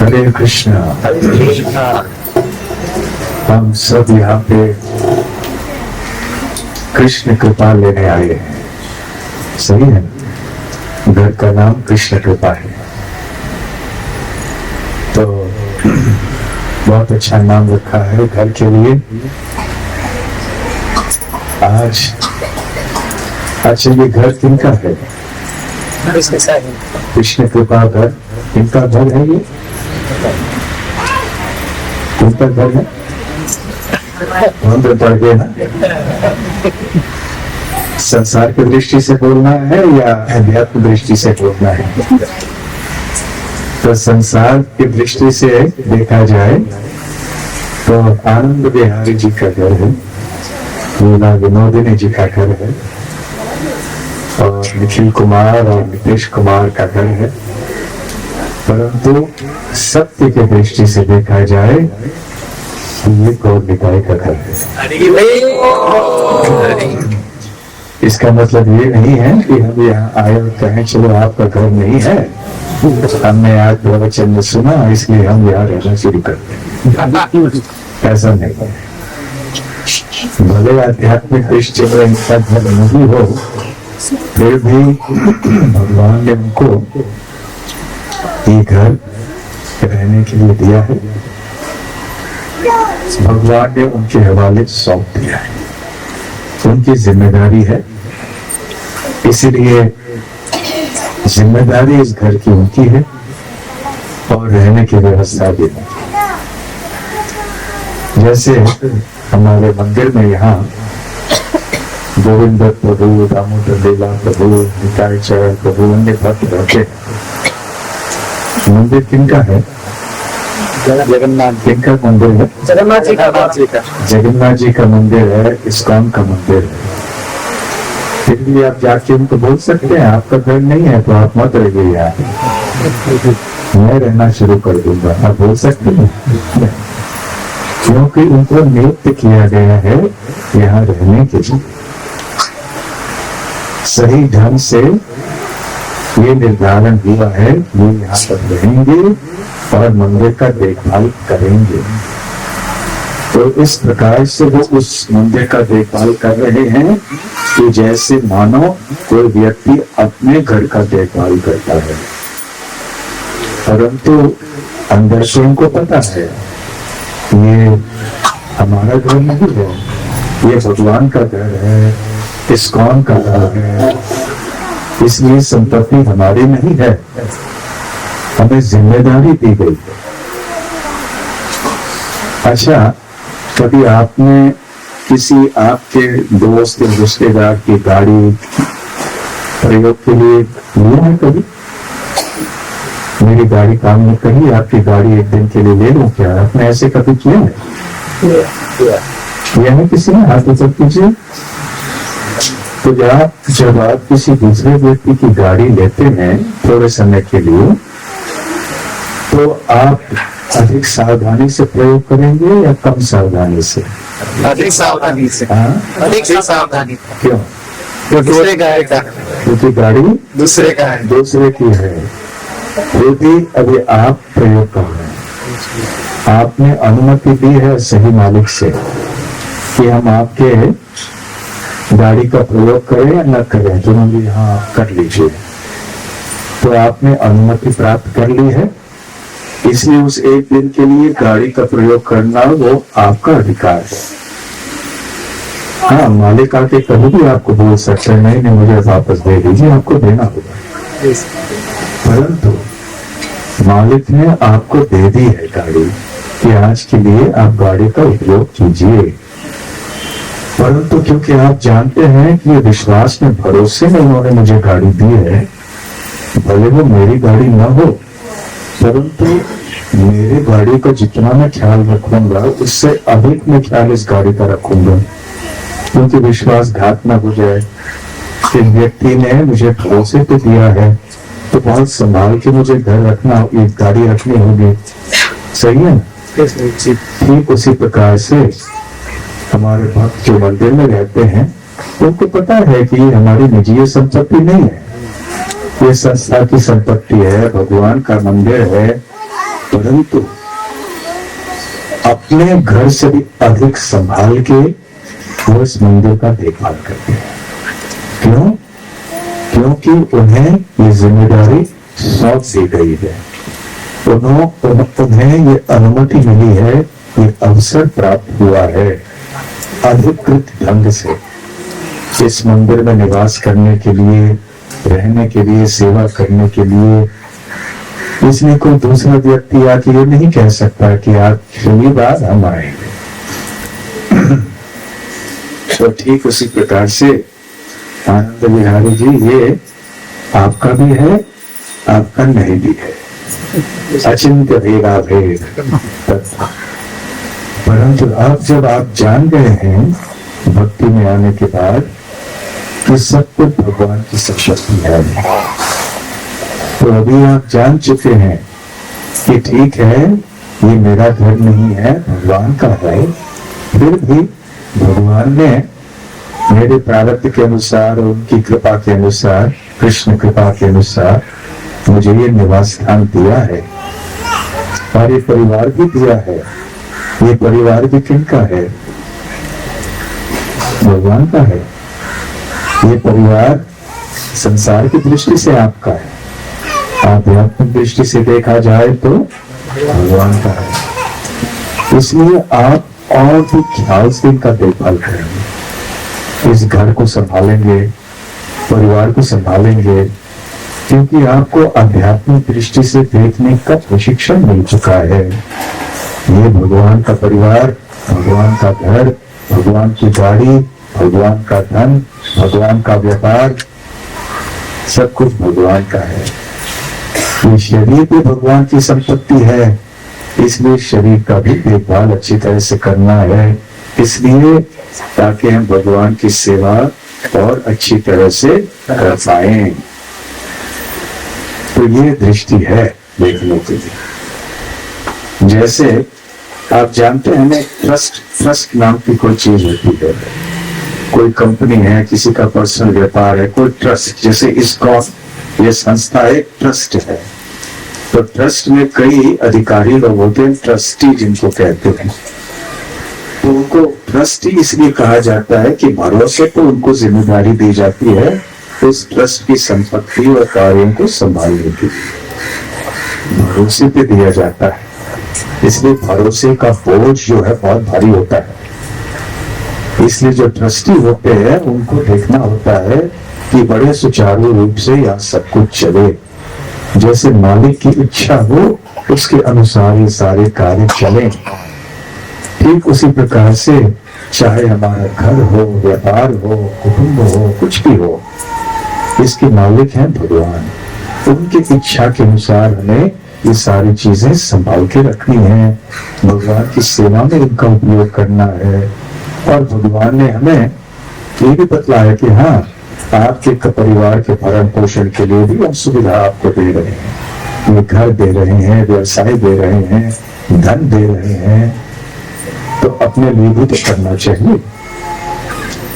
हरे कृष्णा। हम सब यहाँ पे कृष्ण कृपा लेने आए हैं, सही है? घर का नाम कृष्ण कृपा है, तो बहुत अच्छा नाम रखा है घर के लिए। आज अच्छा, ये घर किनका है? कृष्ण कृपा घर किनका घर है? ये किनका घर है? हम तो पढ़ गए ना। संसार की दृष्टि से बोलना है या अध्यात्म दृष्टि से बोलना है? तो संसार की दृष्टि से देखा जाए तो आनंद बिहारी जी का घर है, लीला विनोदिनी जी का घर है, और निखिल कुमार और नीतीश कुमार का घर है। परंतु सत्य की दृष्टि से देखा जाए तो ये गौर निकाय का घर है। इसका मतलब ये नहीं है कि हम यहाँ आए और कहें चलो आपका घर नहीं है, हमने आज प्रवचन में सुना इसलिए हम यहाँ रहना शुरू करते हैं। ऐसा नहीं है। भले आध्यात्मिक दृष्टि में इनका घर नहीं हो, फिर भी भगवान ने उनको ये घर रहने के लिए दिया है। भगवान ने उनके हवाले सौंप दिया है, उनकी जिम्मेदारी है, इसीलिए जिम्मेदारी इस घर की उनकी है और रहने की व्यवस्था भी। जैसे हमारे मंदिर में यहाँ गोविंद प्रभु, दामोदर लीला प्रभु, निताई चरण प्रभु, अन्य भक्त रहते हैं। मंदिर किनका है? जगन्नाथ। किनका मंदिर है? जगन्नाथ जी का। जगन्नाथ जी का मंदिर है, इस्कॉन का मंदिर है। फिर भी आप जाके उनको बोल सकते हैं आपका घर नहीं है तो आप मत रहिए यार, मैं रहना शुरू कर दूंगा, आप बोल सकते हैं। क्योंकि उनको नियुक्त किया गया है यहाँ रहने के लिए। सही ढंग से ये निर्धारण हुआ है कि यहाँ पर रहेंगे और मंदिर का देखभाल करेंगे। तो इस प्रकार से वो उस मंदिर का देखभाल कर रहे हैं कि जैसे मानो कोई व्यक्ति अपने घर का देखभाल करता है। परंतु अंदर से उनको पता है ये हमारा घर नहीं है, ये भगवान का घर है, इस्कॉन का घर है, इसलिए संपत्ति हमारी नहीं है, हमें जिम्मेदारी दी गई। अच्छा, कभी आपने किसी आपके दोस्त या रिश्तेदार की गाड़ी प्रयोग के लिए लिया है? कभी मेरी गाड़ी काम नहीं करी, आपकी गाड़ी एक दिन के लिए ले लूं क्या? आपने ऐसे कभी किया है? किया है किसी ने? हाथ ऊपर कीजिए। तो जब आप किसी दूसरे व्यक्ति की गाड़ी लेते हैं थोड़े समय के लिए, तो आप अधिक सावधानी से प्रयोग करेंगे या कम सावधानी से? अधिक सावधानी से। अधिक सावधानी। क्यों? दूसरे गाड़ी का, क्योंकि गाड़ी दूसरे का है, दूसरे की है। फिर भी अभी आप प्रयोग कर रहे हैं, आपने अनुमति दी है सही मालिक से कि हम आपके गाड़ी का प्रयोग करें या न करें, दोनों भी यहाँ कर लीजिए। तो आपने अनुमति प्राप्त कर ली है, इसलिए उस एक दिन के लिए गाड़ी का प्रयोग करना वो आपका अधिकार है। हाँ, मालिक आके कभी भी आपको बोल सकते हैं नहीं मुझे वापस दे दीजिए, आपको देना होगा। परंतु मालिक ने आपको दे दी है गाड़ी कि आज के लिए आप गाड़ी का उपयोग कीजिए। परंतु क्योंकि आप जानते हैं कि ये विश्वास में भरोसे में उन्होंने मुझे गाड़ी दी है, भले वो मेरी गाड़ी न हो, परंतु मेरी गाड़ी का जितना मैं ख्याल रखूंगा उससे अधिक मैं ख्याल इस गाड़ी का रखूंगा, क्योंकि विश्वासघात न हो जाए। कि व्यक्ति ने मुझे भरोसे पे दिया है तो बहुत संभाल के मुझे घर रखना, ये गाड़ी रखनी होगी, सही है ना? ठीक उसी प्रकार से हमारे भक्त जो मंदिर में रहते हैं उनको पता है कि ये हमारी निजी संपत्ति नहीं है, ये संस्था की संपत्ति है, भगवान का मंदिर है, परंतु अपने घर से भी अधिक संभाल के वो इस मंदिर का देखभाल करते हैं। क्यों? क्योंकि उन्हें ये जिम्मेदारी सौंप दी गई है। उन्हें ये अनुमति मिली है, ये अवसर प्राप्त हुआ है अधिकृत ढंग से इस मंदिर में निवास करने के लिए, रहने के लिए, सेवा करने के लिए। इसलिए कोई दूसरा व्यक्ति आके ये नहीं कह सकता कि आप शनिवार हम आएंगे। तो ठीक उसी प्रकार से आनंद विहारी जी, ये आपका भी है, आपका नहीं भी है, अचिंत्य भेदा भेद। परंतु अब जब आप जान गए हैं भक्ति में आने के बाद कि सब कुछ भगवान की शक्ति है, तो अभी आप जान चुके हैं कि ठीक है ये मेरा घर नहीं है, भगवान का है। फिर भी भगवान ने मेरे प्रारब्ध के अनुसार, उनकी कृपा के अनुसार, कृष्ण कृपा के अनुसार मुझे ये निवास स्थान दिया है और ये परिवार भी दिया है। ये परिवार भी किनका है? भगवान का है। ये परिवार संसार की दृष्टि से आपका है, आध्यात्मिक दृष्टि से देखा जाए तो भगवान का है। इसलिए आप और भी ख्याल से इनका देखभाल करेंगे, इस घर को संभालेंगे, परिवार को संभालेंगे, क्योंकि आपको आध्यात्मिक दृष्टि से देखने का प्रशिक्षण मिल चुका है। ये भगवान का परिवार, भगवान का घर, भगवान की गाड़ी, भगवान का धन, भगवान का व्यापार, सब कुछ भगवान का है। ये शरीर भी भगवान की संपत्ति है, इसलिए शरीर का भी देखभाल अच्छी तरह से करना है, इसलिए ताकि हम भगवान की सेवा और अच्छी तरह से कर पाए। तो ये दृष्टि है देखने के लिए। जैसे आप जानते हैं ना, ट्रस्ट नाम की कोई चीज होती है, कोई कंपनी है, किसी का पर्सनल व्यापार है, कोई ट्रस्ट, जैसे इसको ये संस्था एक ट्रस्ट है। तो ट्रस्ट में कई अधिकारी लोग होते हैं, ट्रस्टी जिनको कहते हैं। तो उनको ट्रस्टी इसलिए कहा जाता है कि भरोसे को उनको जिम्मेदारी दी जाती है उस ट्रस्ट की संपत्ति और कार्यों को संभालने की, भरोसे पे दिया जाता है। इसलिए भरोसे का बोझ जो है बहुत भारी होता है। इसलिए जो ट्रस्टी होते हैं उनको देखना होता है कि बड़े सुचारू रूप से यहाँ सब कुछ चले, जैसे मालिक की इच्छा हो उसके अनुसार ये सारे कार्य चले। ठीक उसी प्रकार से चाहे हमारा घर हो, व्यापार हो, कुटुंब हो, कुछ भी हो, इसके मालिक हैं भगवान। उनकी इच्छा के अनुसार हमें ये सारी चीजें संभाल के रखनी है, भगवान की सेवा में इनका उपयोग करना है। और भगवान ने हमें ये भी बतलाया कि हाँ, आपके परिवार के भरण पोषण के लिए भी हम सुविधा आपको दे रहे हैं, ये घर दे रहे हैं, व्यवसाय दे रहे हैं, धन दे रहे हैं, तो अपने लिए भी तो करना चाहिए।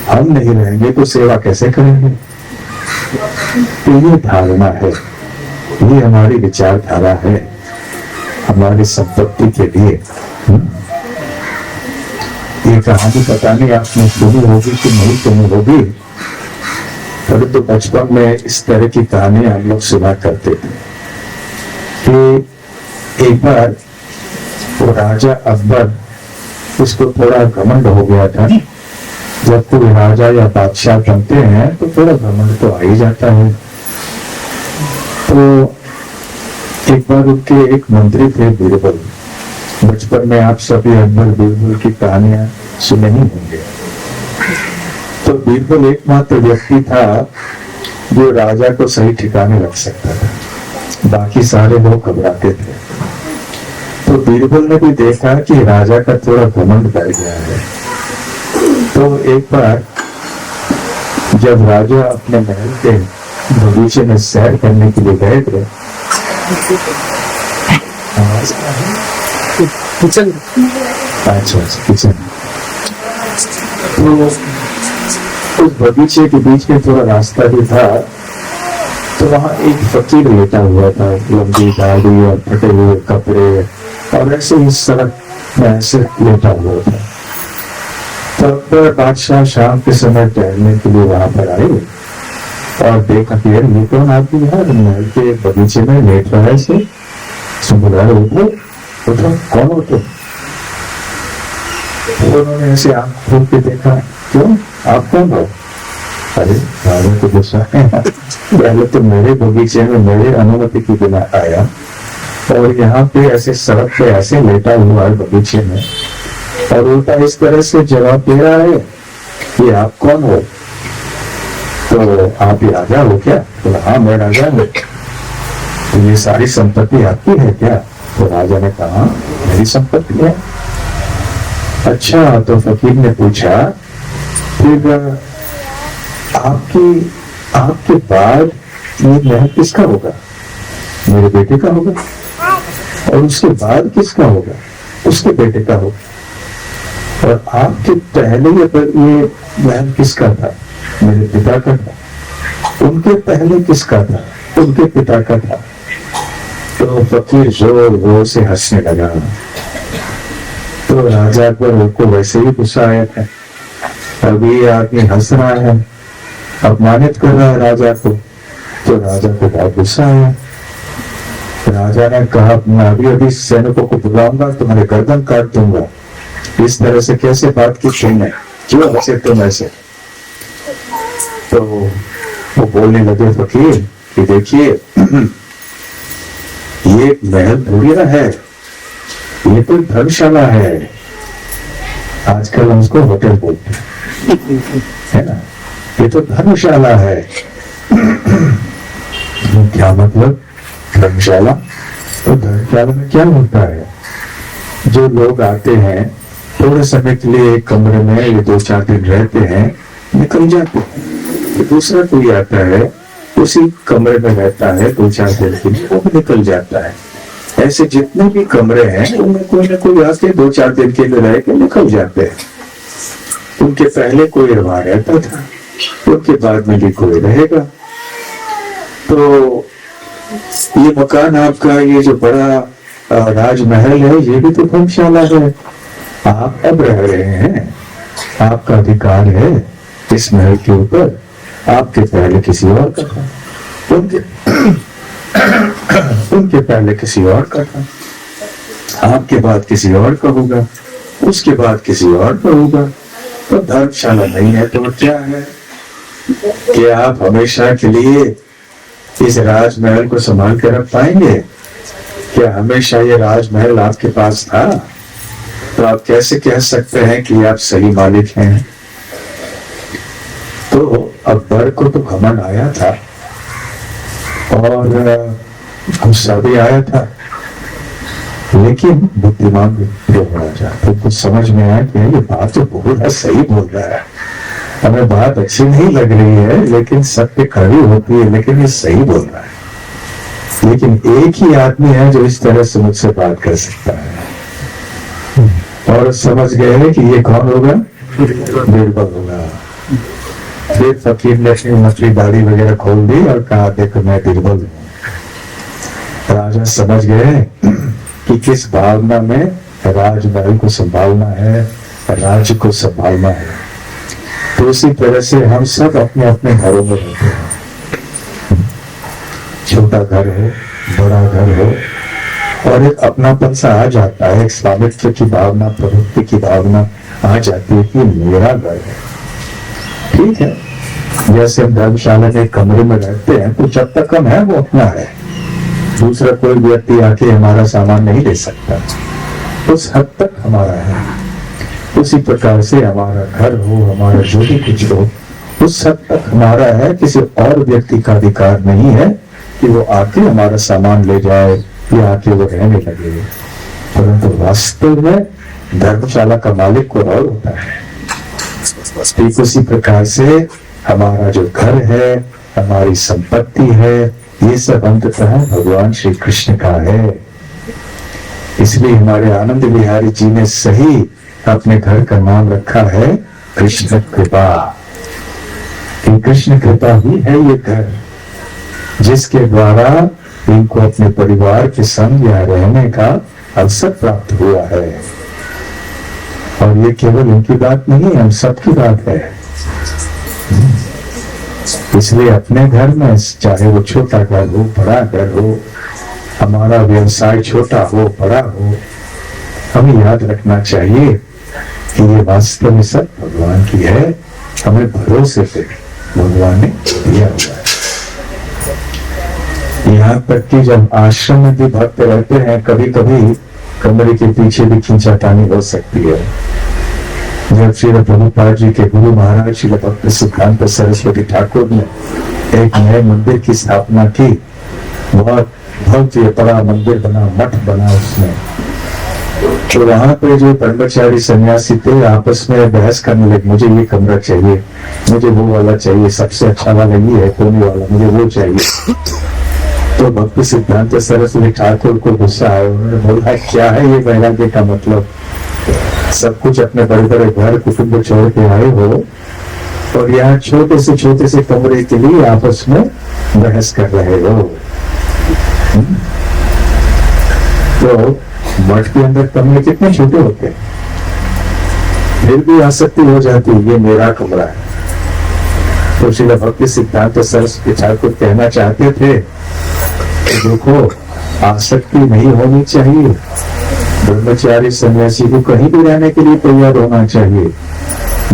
हम नहीं रहेंगे तो सेवा कैसे करेंगे? तो ये धारणा है, ये हमारी विचारधारा है हमारी संपत्ति के लिए। ये कहानी पता नहीं आपने सुनी होगी कि नहीं सुनी होगी, परंतु बचपन में इस तरह की कहानी हम लोग सुना करते थे कि एक बार वो राजा अकबर, उसको थोड़ा घमंड हो गया था। जब कोई राजा या बादशाह बनते हैं तो थोड़ा घमंड तो आ ही जाता है। तो एक बार उनके एक मंत्री थे बीरबल। बचपन में आप सभी अकबर बीरबल की कहानियां सुने ही होंगे। तो बीरबल एकमात्र व्यक्ति था जो राजा को सही ठिकाने रख सकता था, बाकी सारे लोग घबराते थे। तो बीरबल ने भी देखा कि राजा का थोड़ा घमंड बढ़ गया है। तो एक बार जब राजा अपने महल के बगीचे में सैर करने के लिए गए थे, किचन, किचन, तो उस बगीचे के बीच में थोड़ा रास्ता भी था। तो तो वहां एक फकीर लेटा हुआ था, लंबी दाढ़ी और फटे हुए कपड़े, और ऐसे ही सड़क में ऐसे लेटा हुआ था। तब बादशाह शाम के समय टहलने के लिए वहां पर आए और देखा कि यार ये कौन आदमी है, महल के बगीचे में लेट रहा है। से बुलाया, उठो उठो, कौन हो तुम? उन्होंने ऐसे आंख खोल के देखा, क्यों, आप कौन हो? अरे राजा को गुस्सा है, पहले तो मेरे बगीचे में मेरे अनुमति के बिना आया और यहाँ पे ऐसे सड़क पे ऐसे लेटा हुआ है बगीचे में, और उल्टा इस तरह से जवाब दे रहा है कि आप कौन हो? तो आप ही राजा हो क्या? तो हाँ मैं राजा हूँ। तो ये सारी संपत्ति आपकी है क्या? तो राजा ने कहा मेरी संपत्ति है। अच्छा, तो फकीर ने पूछा, फिर आपके बाद ये महल किसका होगा? मेरे बेटे का होगा। और उसके बाद किसका होगा? उसके बेटे का होगा। और आपके पहले ये महल किसका था? मेरे पिता का था। उनके पहले किसका था? उनके पिता का था। तो फकीर जोर जोर से हंसने लगा। तो राजा को वैसे ही गुस्सा आया था, अभी आदमी हंस रहा है, अपमानित कर रहा है राजा को। तो राजा को बहुत गुस्सा आया। राजा ने कहा, मैं अभी अभी सैनिकों को बुलाऊंगा, तुम्हारे गर्दन काट दूंगा। इस तरह से कैसे बात की तुमने, क्यों हंसे तुम ऐसे? तो वो बोलने लगे फकीर कि देखिए ये महल थोड़ी ना है, ये तो धर्मशाला है। आजकल हम उसको होटल बोलते हैं, है ना? ये तो धर्मशाला है। क्या मतलब धर्मशाला? तो धर्मशाला में क्या होता है, जो लोग आते हैं थोड़े समय के लिए एक कमरे में ये 2-4 दिन रहते हैं, निकल जाते हैं। तो दूसरा कोई आता है, उसी कमरे में रहता है 2-4 दिन के लिए, वो भी निकल जाता है। ऐसे जितने भी कमरे हैं उनमें कोई ना कोई आके 2-4 दिन के लिए रह के निकल जाते हैं। उनके पहले कोई वहां रहता था, उनके बाद में भी कोई रहेगा। तो ये मकान आपका, ये जो बड़ा राजमहल है, ये भी तो धर्मशाला है। आप अब रह रहे हैं, आपका अधिकार है इस महल के ऊपर। आपके पहले किसी और का था, उनके पहले किसी और का था, आपके बाद किसी और का होगा, उसके बाद किसी और का होगा। तो धर्मशाला नहीं है तो क्या है? कि आप हमेशा के लिए इस राजमहल को संभाल कर रख पाएंगे? क्या हमेशा ये राजमहल आपके पास था? तो आप कैसे कह सकते हैं कि आप सही मालिक हैं? तो अकबर को तो घमंड आया था और गुस्सा भी आया था, लेकिन बुद्धिमान भी होना चाहता। तो कुछ समझ में आया कि ये बात तो बोल रहा है, सही बोल रहा है, हमें बात अच्छी नहीं लग रही है, लेकिन सत्य कड़वी होती है, लेकिन ये सही बोल रहा है। लेकिन एक ही आदमी है जो इस तरह से मुझसे बात कर सकता है। और समझ गए हैं कि ये कौन होगा? बीरबल होगा। फिर फकीर ने अपनी मछली दाढ़ी वगैरह खोल दी और कहा, देखो मैं बीरबल हूँ। राजा समझ गए कि किस भावना में राजमहल को संभालना है, राज्य को संभालना है। तो उसी तरह से हम सब अपने अपने घरों में रहते हैं, छोटा घर हो, बड़ा घर हो, और एक अपनापन सा आ जाता है, एक स्वामित्व की भावना, प्रभुत्व की भावना आ जाती है कि मेरा घर है। ठीक है, जैसे हम धर्मशाला के कमरे में रहते हैं तो जब तक हम हैं वो अपना है, दूसरा कोई व्यक्ति आके हमारा सामान नहीं ले सकता, उस हद तक हमारा है। उसी प्रकार से हमारा घर हो, हमारा जो भी कुछ हो, उस हद तक हमारा है। किसी और व्यक्ति का अधिकार नहीं है कि वो आके हमारा सामान ले जाए या आके वो रहने लगे। परंतु वास्तव में धर्मशाला का मालिक कोई और होता है। ठीक उसी प्रकार से हमारा जो घर है, हमारी संपत्ति है, ये सब अंततः भगवान श्री कृष्ण का है। इसलिए हमारे आनंद बिहारी जी ने सही अपने घर का नाम रखा है कृष्ण कृपा। कि कृष्ण कृपा ही है ये घर। जिसके द्वारा इनको अपने परिवार के संग या रहने का अवसर प्राप्त हुआ है। और ये केवल इनकी बात नहीं, हम सबकी बात है। इसलिए अपने घर में, चाहे वो छोटा घर हो बड़ा घर हो, हमारा व्यवसाय छोटा हो बड़ा हो, हमें याद रखना चाहिए कि ये वास्तव में सब भगवान की है। हमें भरोसे से भगवान ने दिया हुआ है। यहाँ तक कि जब आश्रम में भी भक्त रहते हैं, कभी कभी कमरे के पीछे भी खींचातानी हो सकती है। जब श्री प्रभुपाद जी के गुरु महाराज श्री भक्त सिद्धांत सरस्वती ठाकुर ने एक नए मंदिर की स्थापना की, बहुत भव्य बड़ा मंदिर बना, मठ बना उसमें, तो वहां पे जो ब्रह्मचारी सन्यासी थे आपस में बहस करने लगे, मुझे ये कमरा चाहिए, मुझे वो वाला चाहिए, सबसे अच्छा वाला ये है, कोने वाला, मुझे वो चाहिए। तो भक्त सिद्धांत सरस्वती ठाकुर को गुस्सा आया, उन्होंने बोला क्या है ये वैराग्य का मतलब, सब कुछ अपने बड़े बड़े घर कुटुंब छोड़ के आए हो और यहाँ छोटे से कमरे के लिए आपस में बहस कर रहे हो। तो मठ के अंदर कमरे कितने छोटे होते हैं, फिर भी आसक्ति हो जाती है ये मेरा कमरा है। तो श्री भक्ति सिद्धांत सरस्वती ठाकुर कहना चाहते थे कि देखो आसक्ति नहीं होनी चाहिए, ब्रह्मचारी सन्यासी को कहीं भी रहने के लिए तैयार होना चाहिए,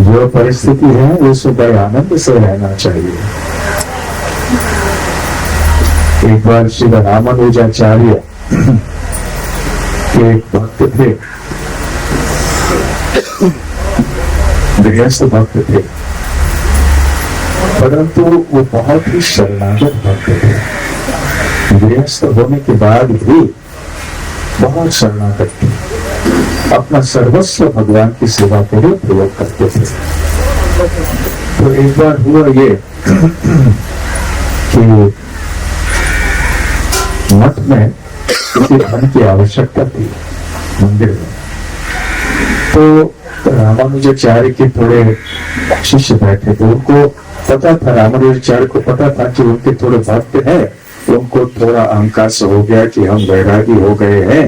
जो परिस्थिति है उस बड़े आनंद से रहना चाहिए। एक बार श्री रामानुजाचार्य के एक भक्त थे, गृहस्थ भक्त थे, परंतु वो बहुत ही शरणागत भक्त थे। गृहस्थ होने के बाद भी बहुत शरणागत थे, अपना सर्वस्व भगवान की सेवा के लिए प्रयोग करते थे। तो एक बार हुआ ये कि मठ में किसी धन की आवश्यकता थी मंदिर में, तो रामानुजाचार्य के थोड़े शिष्य बैठे थे, उनको पता था, रामानुजाचार्य को पता था कि उनके थोड़े भक्त हैं, उनको थोड़ा अहंकार से हो गया कि हम वैरागी हो गए हैं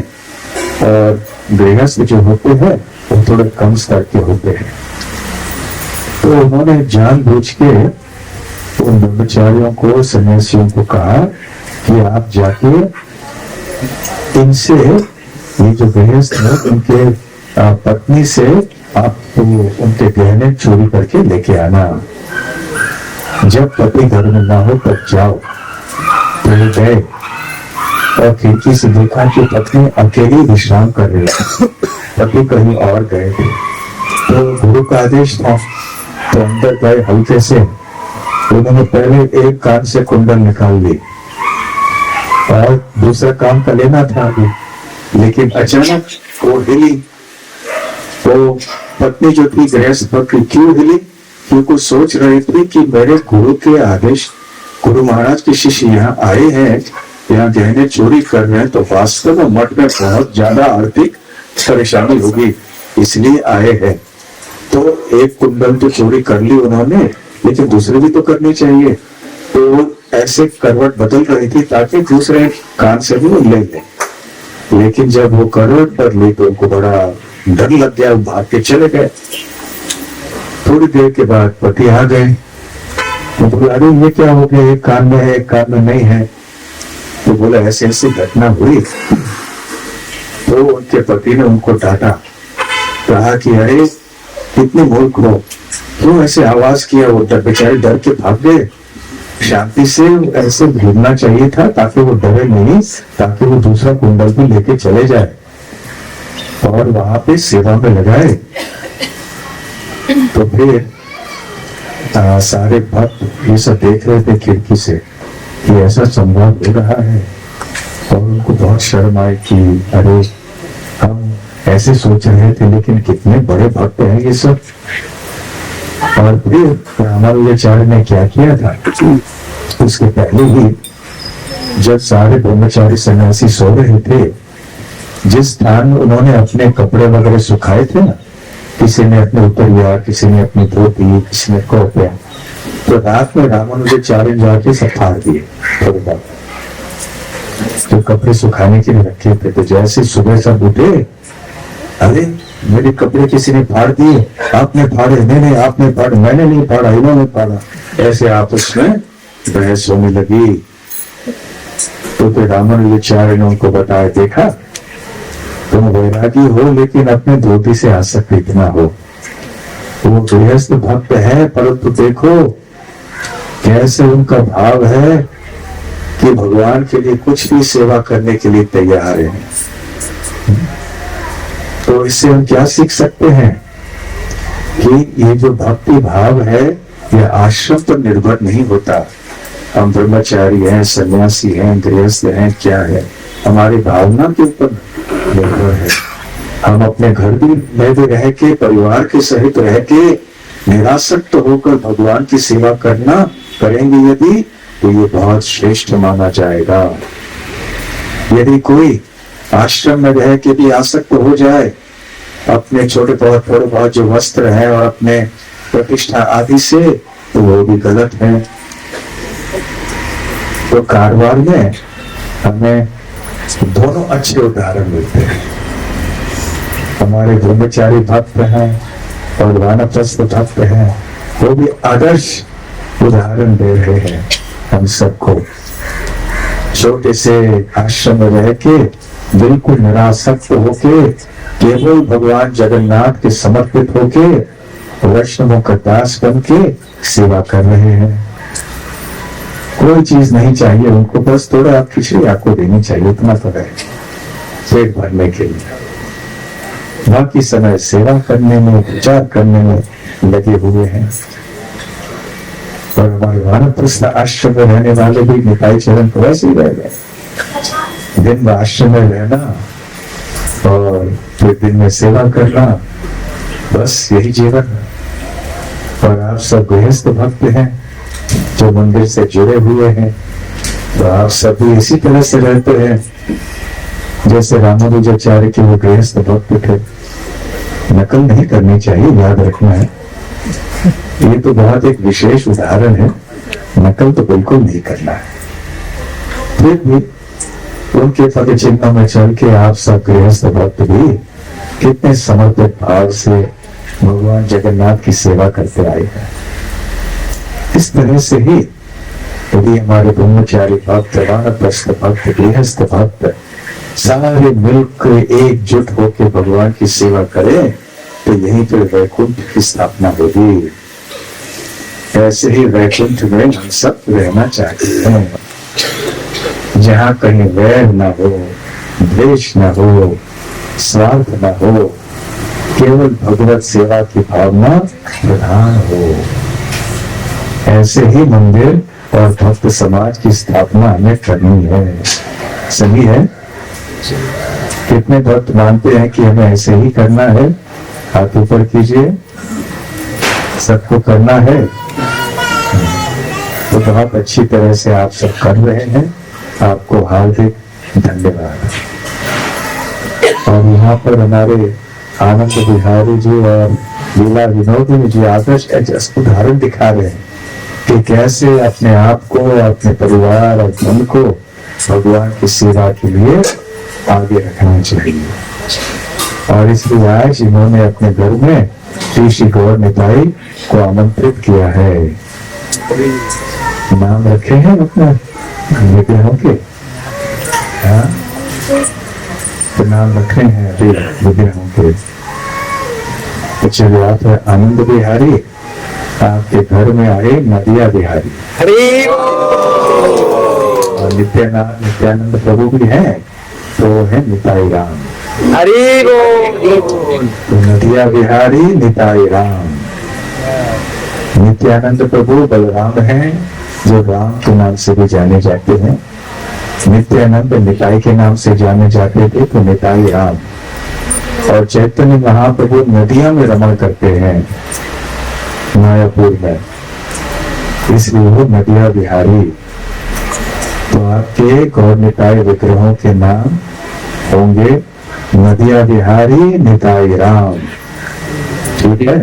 और गृहस्थ जो होते हैं वो थोड़े कम स्तर के होते हैं। तो उन्होंने जानबूझ के उन ब्रह्मचारियों को, सन्यासियों को कहा कि आप जाके इनसे, ये जो गृहस्थ है उनके पत्नी से आप तो उनके गहने चोरी करके लेके आना, जब पति घर में ना हो तब जाओ। तो गए और खिड़की से देखा कि पत्नी अकेली विश्राम कर रही है, पति कहीं और गए थे। तो गुरु का आदेश था, तो अंदर गए, हल्के से उन्होंने पहले एक कान से कुंडल निकाल ली और दूसरा काम का लेना था अभी, लेकिन अचानक वो हिली। तो पत्नी जो थी गृहस्थ पत्नी क्यों हिली, क्योंकि सोच रहे थे कि मेरे गुरु के आदेश, गुरु महाराज के शिष्य यहाँ आए हैं, यहाँ गहने चोरी कर रहे हैं, तो वास्तव में मठ में बहुत ज्यादा आर्थिक परेशानी होगी, इसलिए आए हैं। तो एक कुंडल तो चोरी कर ली उन्होंने, लेकिन दूसरी भी तो करनी चाहिए। तो ऐसे करवट बदल रही थी ताकि दूसरे कान से भी वो ले लें, लेकिन जब वो करवट बदली तो उनको बड़ा डर लग गया, भाग के चले गए। थोड़ी देर के बाद पति आ गए, तो बोला अरे ये क्या हो गया, एक कान में है एक कान में नहीं है। तो बोला ऐसी ऐसी घटना हुई। तो उनके पति ने उनको डांटा, कहा कि अरे कितने मूर्ख हो, क्यों ऐसे आवाज किया। वो बेचारे डर के भाग गए। शांति से ऐसे घूमना चाहिए था ताकि वो डरे नहीं, ताकि वो दूसरा कुंडल भी लेके चले जाए और वहां पे सेवा में लगाए। तो फिर सारे भक्त ये सब देख रहे थे खिड़की से कि ऐसा संवाद हो रहा है, और उनको बहुत शर्म आई कि अरे हम ऐसे सोच रहे थे, लेकिन कितने बड़े भक्त हैं ये सब। और फिर रामानुजाचार्य ने क्या किया था, उसके पहले ही जब सारे ब्रह्मचारी सन्यासी सो रहे थे, जिस स्थान उन्होंने अपने कपड़े वगैरह सुखाए थे ना, किसी ने अपने उतरिया, किसी ने अपनी धोती, किसी ने कोट, तो रात में रामानुजाचार्य जाके सब फाड़ दिए थोड़े बहुत, जो कपड़े सुखाने के लिए रखे थे। तो जैसे सुबह सब उठे, अरे मेरे कपड़े किसी ने फाड़ दिए, आपने फाड़े? नहीं आपने फाड़े, मैंने नहीं फाड़ा, इन्होंने फाड़ा। ऐसे आपस में बहस होने लगी। तो फिर रामानुजाचार्य ने उनको बताया, देखा तुम वैरागी हो लेकिन अपने धोती से आसक्त इतना हो। वो गृहस्थ भक्त है, परंतु देखो कैसे उनका भाव है कि भगवान के लिए कुछ भी सेवा करने के लिए तैयार है। तो इससे हम क्या सीख सकते हैं कि ये जो भक्ति भाव है यह आश्रम पर निर्भर नहीं होता। हम ब्रह्मचारी हैं, सन्यासी हैं, गृहस्थ हैं, क्या है, हमारी भावना के ऊपर निर्भर है। हम अपने घर में भी रह के, परिवार के सहित रह के निरासक्त होकर भगवान की सेवा करेंगे यदि, तो ये बहुत श्रेष्ठ माना जाएगा। यदि कोई आश्रम में रह के भी आसक्त हो जाए अपने थोड़े बहुत जो वस्त्र हैं और अपने प्रतिष्ठा आदि से, तो वो भी गलत है। तो कारवार में हमें दोनों अच्छे उदाहरण मिलते हैं। हमारे ब्रह्मचारी भक्त हैं और वानप्रस्थ भक्त हैं, वो भी आदर्श उदाहरण दे रहे हैं हम सबको। छोटे से आश्रम में रह के बिल्कुल निरासक्त होके, केवल भगवान जगन्नाथ के समर्पित होके, वैष्णवों का दास बन के सेवा कर रहे हैं। कोई चीज नहीं चाहिए उनको, बस थोड़ा खिचड़ी आपको देनी चाहिए, इतना तो है पेट भरने के लिए। बाकी समय सेवा करने में, विचार करने में लगे हुए हैं। और हमारे वानप्रस्थ आश्रम में रहने वाले भी निताई चरण तो वैसे ही रह गए। दिन में आश्रम में रहना और फिर दिन में सेवा करना, बस यही जीवन है। और आप सब गृहस्थ भक्त हैं जो मंदिर से जुड़े हुए हैं, तो आप सभी इसी तरह से रहते हैं जैसे रामानुजाचार्य के वो गृहस्थ भक्त थे। नकल नहीं करनी चाहिए, याद रखना है। ये तो बहुत एक विशेष उदाहरण है, नकल तो बिल्कुल नहीं करना है। फिर भी उनके पद चिन्ह में चल के आप सब गृहस्थ भक्त भी कितने समर्पित भाव से भगवान जगन्नाथ की सेवा करते आए हैं। इस तरह से ही यदि हमारे ब्रह्मचारी भक्त, वानप्रस्थ भक्त, गृहस्थ भक्त सारे मिलकर एकजुट होकर भगवान की सेवा करें, तो यहीं पर वैकुंठ की स्थापना होगी। ऐसे ही वैकुंठ में हम सब रहना चाहते हैं, जहाँ कहीं वैर न हो, द्वेष न हो, स्वार्थ न हो, केवल भगवत सेवा की भावना प्रधान हो। ऐसे ही मंदिर और भक्त समाज की स्थापना हमें करनी है। सही है? कितने भक्त मानते हैं कि हमें ऐसे ही करना है? हाथ ऊपर कीजिए। सबको करना है तो बहुत अच्छी तरह से आप सब कर रहे हैं, आपको हार्दिक धन्यवाद। और यहाँ पर हमारे आनंद बिहारी जी और लीला विनोदी जी आदर्श उदाहरण दिखा रहे हैं कि कैसे अपने आप को, अपने परिवार और मन को भगवान की सेवा के लिए आगे रखना चाहिए। और इसलिए आज इन्होंने अपने घर में श्री गौर निताई को आमंत्रित किया है। नाम रखे हैं अपना विग्रहों के, तो नाम रखे हैं अभी विग्रहों के। तो चलिए आप आनंद बिहारी, आपके घर में आए नदिया बिहारी, और नित्यानंद प्रभु भी हैं, तो है निताई राम। तो नदिया बिहारी निताई राम। नित्यानंद प्रभु बलराम हैं, जो राम के नाम से भी जाने जाते हैं। नित्यानंद निताई के नाम से जाने जाते थे, तो निताई राम। और चैतन्य महाप्रभु नदिया में रमण करते हैं मायापुर में, इसलिए वो नदिया बिहारी। तो आपके गौर निताई विग्रहों के नाम होंगे नदिया बिहारी, निताई राम। ठीक है?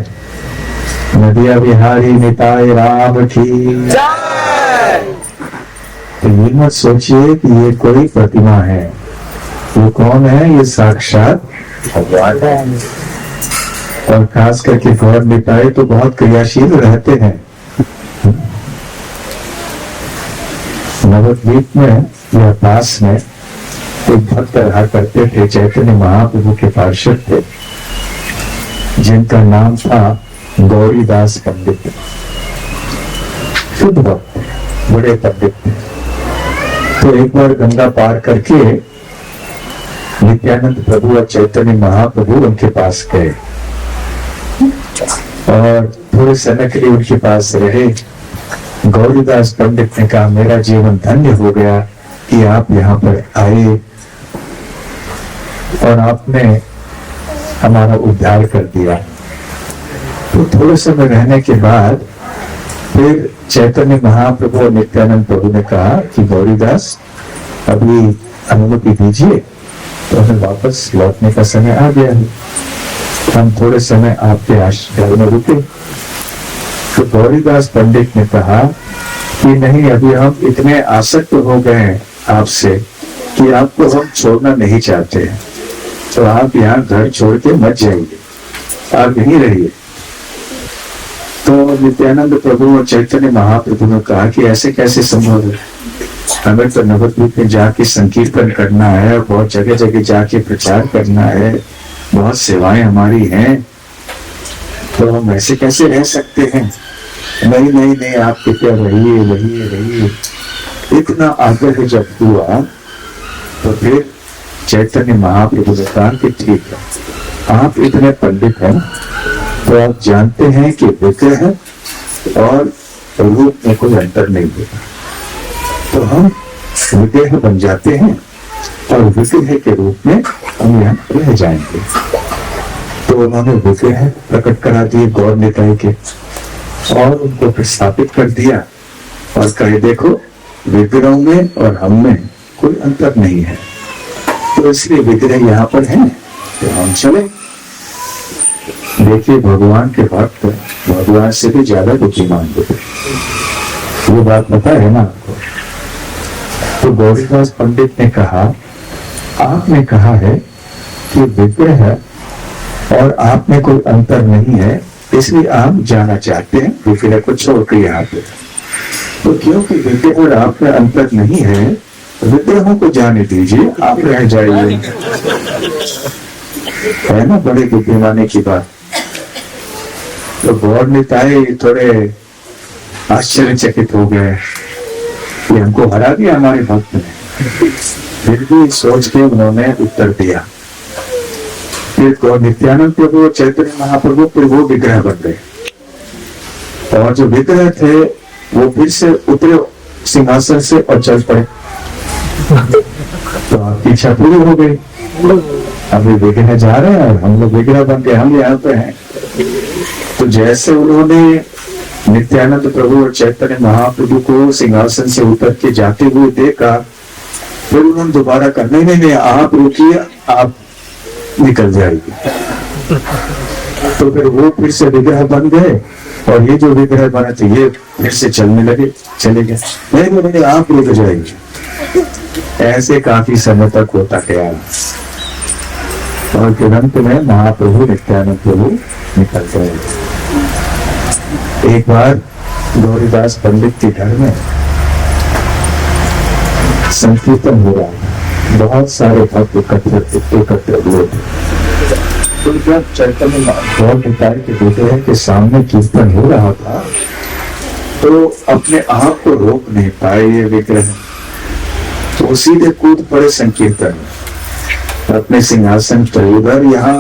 नदिया बिहारी निताय राम की। तो ये मत सोचिए कि ये कोई प्रतिमा है, ये कौन है? ये साक्षात भगवान है। और खास करके गौर निताय तो बहुत क्रियाशील रहते हैं। नवद्वीप में या पास में एक भक्त रहा करते थे, चैतन्य महाप्रभु के पार्षद थे, जिनका नाम था गौरीदास पंडित। शुद्ध भक्त, बड़े पंडित थे। तो एक बार गंगा पार करके नित्यानंद प्रभु और चैतन्य महाप्रभु उनके पास गए और थोड़े समय के लिए उनके पास रहे। गौरीदास पंडित ने कहा, मेरा जीवन धन्य हो गया कि आप यहाँ पर आए और आपने हमारा उद्धार कर दिया। तो थोड़े समय रहने के बाद फिर चैतन्य महाप्रभु और नित्यानंद प्रभु ने कहा कि गौरीदास अभी अनुमति दीजिए, तो हमें वापस लौटने का समय आ गया है, हम थोड़े समय आपके आश्रम में रुके। तो गौरीदास पंडित ने कहा कि नहीं, अभी हम इतने आसक्त हो गए हैं आपसे कि आपको हम छोड़ना नहीं चाहते हैं, तो आप यहाँ घर छोड़ के मत जाइए, आप यहीं रहिए। तो नित्यानंद प्रभु और चैतन्य महाप्रभु ने कहा कि ऐसे कैसे संभव है, हमें तो नवद्वीप में जाके संकीर्तन करना है, बहुत जगह जगह जाके प्रचार करना है, बहुत सेवाएं हमारी हैं, तो हम ऐसे कैसे रह सकते हैं? नहीं नहीं नहीं, आप कृपया रहिए रहिए रहिए। इतना आग्रह जब हुआ तो फिर चैतन्य महाप्रभु ने कहा कि ठीक है, आप इतने पंडित हैं तो आप जानते हैं कि विग्रह और रूप में कोई अंतर नहीं होता, तो हम विग्रह बन जाते हैं और विग्रह के रूप में हम यहाँ रह जाएंगे। तो उन्होंने विग्रह प्रकट करा दिए गौर निताई के और उनको प्रस्थापित कर दिया और कहे, देखो विग्रहों में और हम में कोई अंतर नहीं है, तो इसलिए विग्रह यहाँ पर है तो हम चले। देखिए, भगवान के भक्त भगवान से भी ज्यादा बुद्धिमान होते, ये बात पता है ना आपको। तो गौरीदास पंडित ने कहा, आपने कहा है कि विग्रह और आप में कोई अंतर नहीं है, इसलिए आप जाना चाहते हैं विग्रह को छोड़कर यहाँ पे। तो क्योंकि विग्रह और आप में अंतर नहीं है, विग्रहों को जाने दीजिए, आप रह जाइए। है ना बड़े बुद्धिमानी की बात। तो गौर निताई थोड़े आश्चर्यचकित हो गए कि हमको हरा दिया हमारे भक्त ने। फिर भी सोच के उन्होंने उत्तर दिया। फिर गौर नित्यानंद प्रभु और चैतन्य महाप्रभु फिर वो विग्रह बन गए और जो विग्रह थे वो फिर से उतरे सिंहासन से और चल पड़े। तो आपकी इच्छा पूरी हो गई, अभी विग्रह जा रहे हैं और हम लोग विग्रह बन के हम यहाँ पे हैं। तो जैसे उन्होंने नित्यानंद प्रभु और चैतन्य महाप्रभु को सिंहासन से उतर के जाते हुए देखा, फिर उन्होंने दोबारा कहा, नहीं नहीं नहीं, आप रुकिए, आप निकल जाएगी। तो फिर वो फिर से विग्रह बन गए और ये जो विग्रह बने थे ये फिर से चलने लगे, चले गए। नहीं नहीं, आप रुक जाएंगे। ऐसे काफी समय तक होता गया और तुरंत में महाप्रभु नित्यानंद प्रभु निकल गए। एक बार गौरीदास पंडित के घर में संकीर्तन हो रहा था, बहुत सारे भक्त एकत्र हुए थे। तो जब चैतन्य गौर निताई के विग्रह के सामने कीर्तन हो रहा था तो अपने आप को रोक नहीं पाए ये विग्रह, तो सीधे कूद पड़े संकीर्तन में अपने सिंहासन पर। उधर यहाँ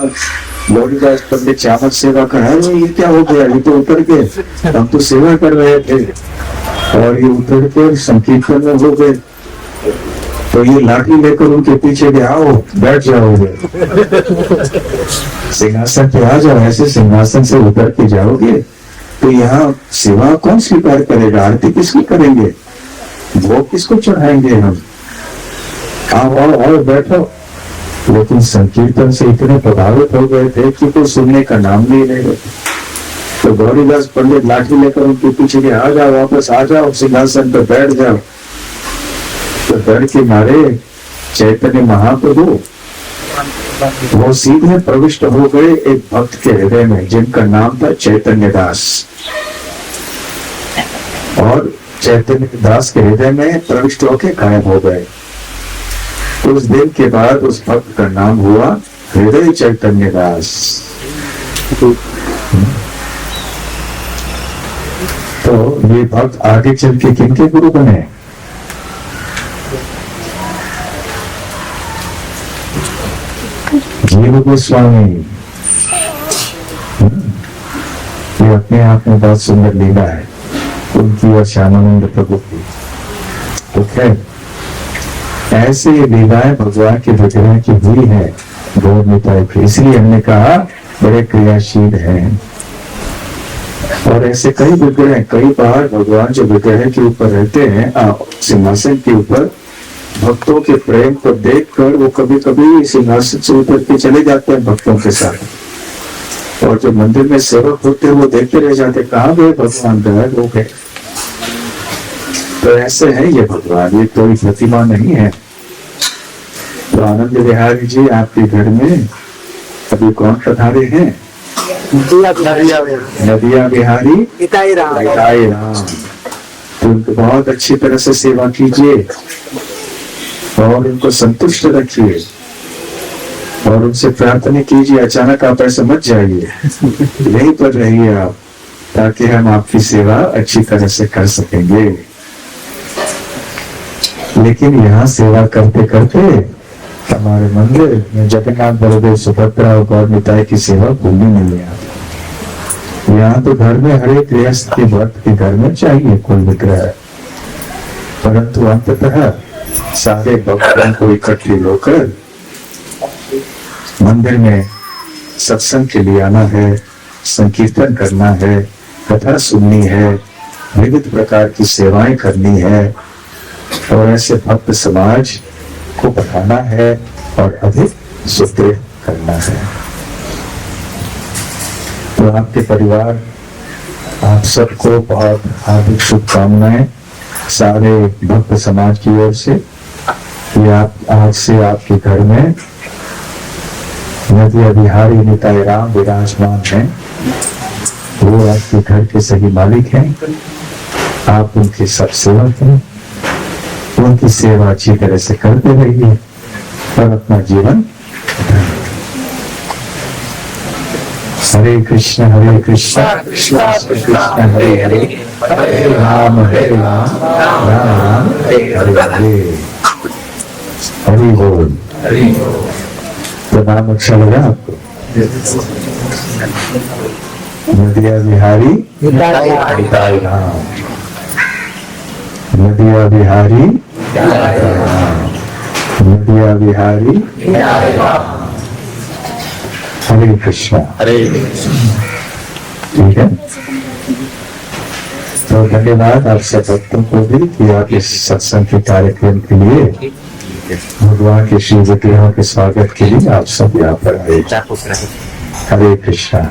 गौरीदास पंडित चामच सेवा कर रहे हैं, ये क्या हो गया, ये तो उतर के, हम तो सेवा कर रहे थे और ये उतर के संकीर्तन में हो गए। तो ये लाठी लेकर उनके पीछे गया, आओ बैठ जाओगे, सिंहासन पे आ जाओ, ऐसे सिंहासन से उतर के जाओगे तो यहाँ सेवा कौन स्वीकार करेगा, आरती किसकी करेंगे, भोग किसको चढ़ाएंगे हम, आओ आओ आओ बैठो। लेकिन संकीर्तन से इतने प्रभावित हो गए थे कि कोई सुनने का नाम नहीं ले रहे। तो गौरीदास पंडित लाठी लेकर उनके पीछे के आ जाओ, वापस आ जाओ, सिंहासन पर बैठ जाओ। तो डर के मारे चैतन्य महाप्रभु वो सीधे प्रविष्ट हो गए एक भक्त के हृदय में, जिनका नाम था चैतन्य दास। और चैतन्य दास के हृदय में प्रविष्ट होकर गायब हो गए। उस दिन के बाद उस भक्त का नाम हुआ हृदय चैतन्य दास। तो ये भक्त आगे चल के किनके गुरु बने? जीव गोस्वामी। ये अपने आप में बहुत सुंदर लीला है उनकी और श्यामानंद प्रभु की। तो खैर ऐसे लीलाएं भगवान के विग्रह की हुई है गौर निताई की, इसलिए हमने कहा बड़े क्रियाशील हैं। और ऐसे कई विग्रह, कई बार भगवान जो विग्रह के ऊपर रहते हैं सिंहासन के ऊपर, भक्तों के प्रेम को देखकर वो कभी कभी सिंहासन से उतर के चले जाते हैं भक्तों के साथ। और जो मंदिर में सेवक होते हैं वो देखते रह जाते, कहाँ गए भगवान, गायब हो गए। तो ऐसे है ये भगवान, ये कोई प्रतिमा नहीं है। तो आनंद विहारी जी आपके घर में अभी कौन पधारे हैं? नदिया बिहारी इताई राम। तो उनको बहुत अच्छी तरह से सेवा कीजिए और उनको संतुष्ट रखिए और उनसे प्रार्थना कीजिए अचानक आप ऐसे मत जाइए, यहीं पर रहिए आप, ताकि हम आपकी सेवा अच्छी तरह से कर सकेंगे। लेकिन यहाँ सेवा करते करते हमारे मंदिर में जगन्नाथ बलदेव सुभद्रा और गौर निताई की सेवा भूलनी नहीं है। यहाँ तो घर में हर एक गृहस्थ के व्रत के घर में चाहिए कोई विग्रह, परंतु अंततः सारे भक्तों को इकट्ठे होकर मंदिर में सत्संग के लिए आना है, संकीर्तन करना है, कथा सुननी है, विविध प्रकार की सेवाएं करनी है और ऐसे भक्त समाज को बढ़ाना है और अधिक सुदृढ़ करना है। तो आपके परिवार, आप सबको बहुत हार्दिक शुभकामनाएं सारे भक्त समाज की ओर से। ये आप आज से आपके घर में नदिया बिहारी निताई राम विराजमान हैं। वो आपके घर के सही मालिक हैं, आप उनके सब सेवक हैं। उनकी सेवा अच्छी तरह से करते रहिए और अपना जीवन। हरे कृष्ण कृष्ण कृष्ण हरे हरे, हरे राम राम राम हरे हरे। हरि बोल। तो नाम अच्छा लगा आपको? नदिया बिहारी निताई राम, नदिया बिहारी नदिया बिहारी। हरे कृष्णा। ठीक है, तो धन्यवाद आप सब भक्तों को भी कि आप इस सत्संग के कार्यक्रम के लिए, भगवान के श्री विग्रहों के स्वागत के लिए आप सब यहाँ पर आए। हरे कृष्णा।